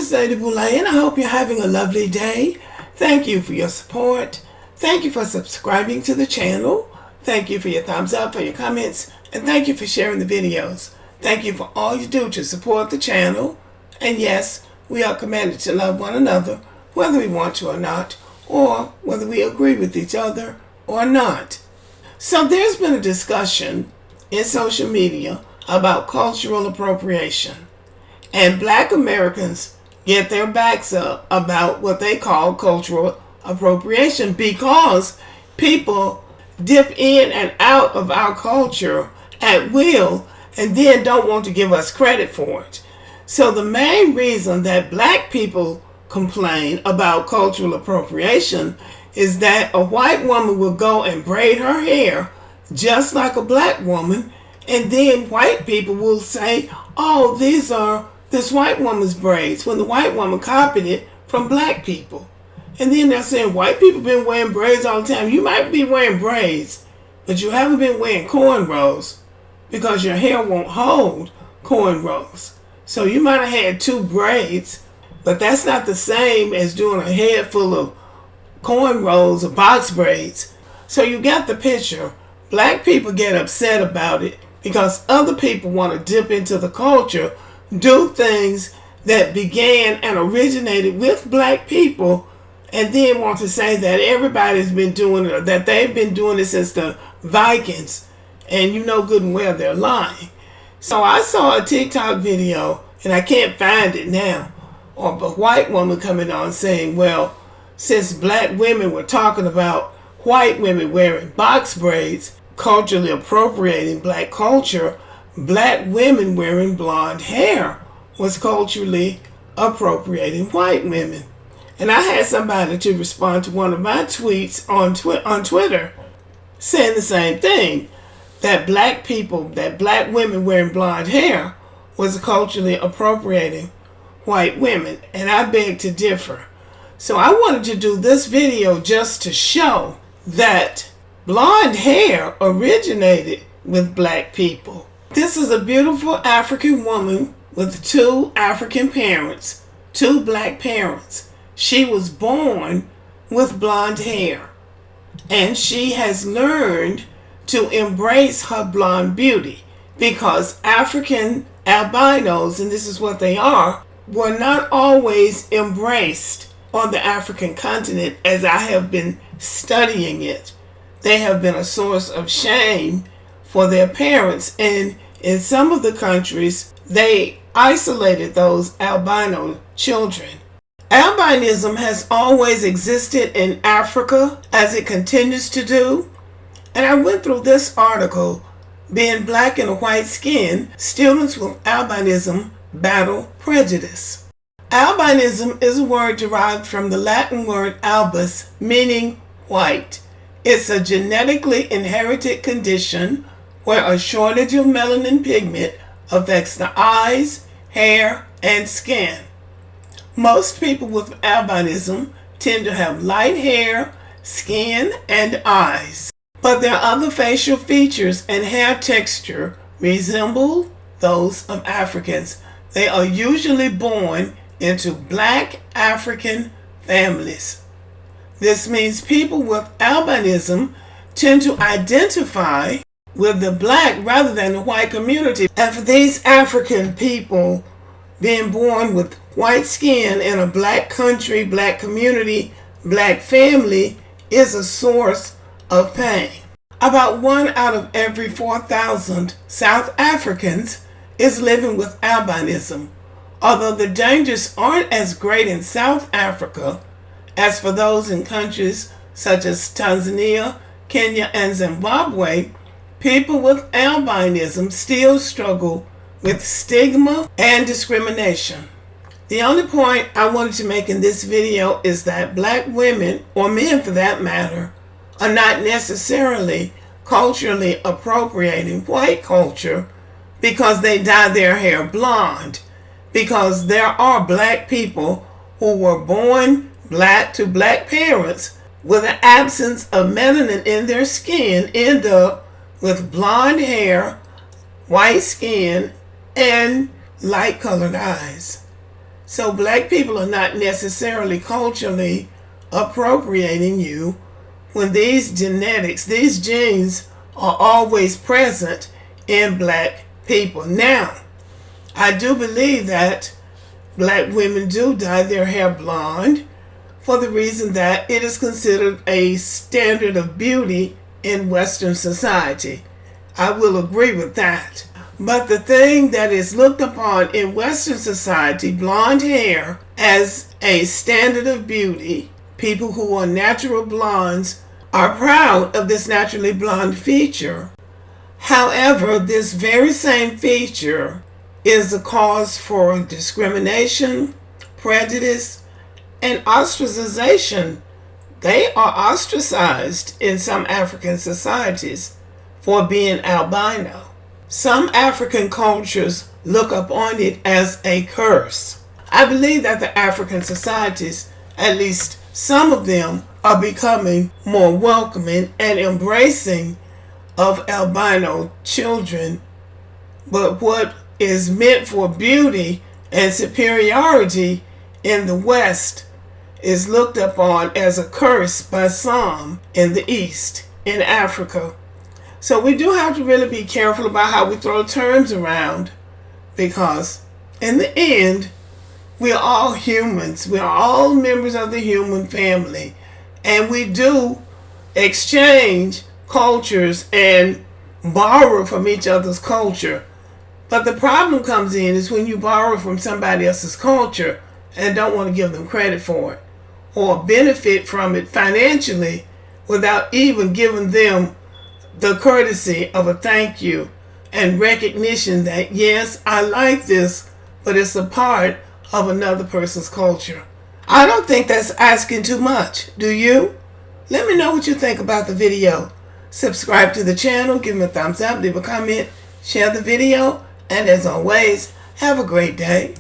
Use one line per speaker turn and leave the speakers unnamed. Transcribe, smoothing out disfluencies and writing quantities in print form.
is Lady Boulay, and I hope you're having a lovely day. Thank you for your support. Thank you for subscribing to the channel. Thank you for your thumbs up, for your comments, and thank you for sharing the videos. Thank you for all you do to support the channel. And yes, we are commanded to love one another, whether we want to or not, or whether we agree with each other or not. So there's been a discussion in social media about cultural appropriation. And Black Americans get their backs up about what they call cultural appropriation because people dip in and out of our culture at will and then don't want to give us credit for it. So the main reason that Black people complain about cultural appropriation is that a white woman will go and braid her hair just like a Black woman, and then white people will say, oh, these are this white woman's braids, when the white woman copied it from Black people. And then they're saying white people been wearing braids all the time. You might be wearing braids, but you haven't been wearing cornrows because your hair won't hold cornrows. So you might have had two braids, but that's not the same as doing a head full of cornrows or box braids. So you got the picture. Black people get upset about it because other people want to dip into the culture, do things that began and originated with Black people, and then want to say that everybody's been doing it, or that they've been doing it since the Vikings, and you know good and well they're lying. So I saw a TikTok video, and I can't find it now, of a white woman coming on saying, well, since Black women were talking about white women wearing box braids, culturally appropriating Black culture, Black women wearing blonde hair was culturally appropriating white women. And I had somebody to respond to one of my tweets on Twitter saying the same thing, that Black people, that Black women wearing blonde hair was culturally appropriating white women. And I beg to differ. So I wanted to do this video just to show that blonde hair originated with Black people. This is a beautiful African woman with two African parents, two Black parents. She was born with blonde hair, and she has learned to embrace her blonde beauty because African albinos, and this is what they are, were not always embraced on the African continent as I have been studying it. They have been a source of shame for their parents, and in some of the countries, they isolated those albino children. Albinism has always existed in Africa, as it continues to do. And I went through this article, Being Black and a White Skin, Students with Albinism Battle Prejudice. Albinism is a word derived from the Latin word albus, meaning white. It's a genetically inherited condition where a shortage of melanin pigment affects the eyes, hair, and skin. Most people with albinism tend to have light hair, skin, and eyes, but their other facial features and hair texture resemble those of Africans. They are usually born into Black African families. This means people with albinism tend to identify with the Black rather than the white community. And for these African people, being born with white skin in a Black country, Black community, Black family is a source of pain. About 1 out of every 4,000 South Africans is living with albinism. Although the dangers aren't as great in South Africa as for those in countries such as Tanzania, Kenya, and Zimbabwe, people with albinism still struggle with stigma and discrimination. The only point I wanted to make in this video is that Black women, or men for that matter, are not necessarily culturally appropriating white culture because they dye their hair blonde, because there are Black people who were born Black to Black parents with an absence of melanin in their skin end up with blonde hair, white skin, and light colored eyes. So black people are not necessarily culturally appropriating you when these genetics, these genes are always present in black people. Now, I do believe that black women do dye their hair blonde for the reason that it is considered a standard of beauty in Western society. I will agree with that. But the thing that is looked upon in Western society, blonde hair, as a standard of beauty, people who are natural blondes are proud of this naturally blonde feature. However, this very same feature is a cause for discrimination, prejudice, and ostracization. They are ostracized in some African societies for being albino. Some African cultures look upon it as a curse. I believe that the African societies, at least some of them, are becoming more welcoming and embracing of albino children. But what is meant for beauty and superiority in the West is looked upon as a curse by some in the East, in Africa. So we do have to really be careful about how we throw terms around, because in the end, we are all humans. We are all members of the human family. And we do exchange cultures and borrow from each other's culture. But the problem comes in is when you borrow from somebody else's culture and don't want to give them credit for it or benefit from it financially without even giving them the courtesy of a thank you and recognition that, yes, I like this, but it's a part of another person's culture. I don't think that's asking too much. Do you? Let me know what you think about the video. Subscribe to the channel, give me a thumbs up, leave a comment, share the video, and as always, have a great day.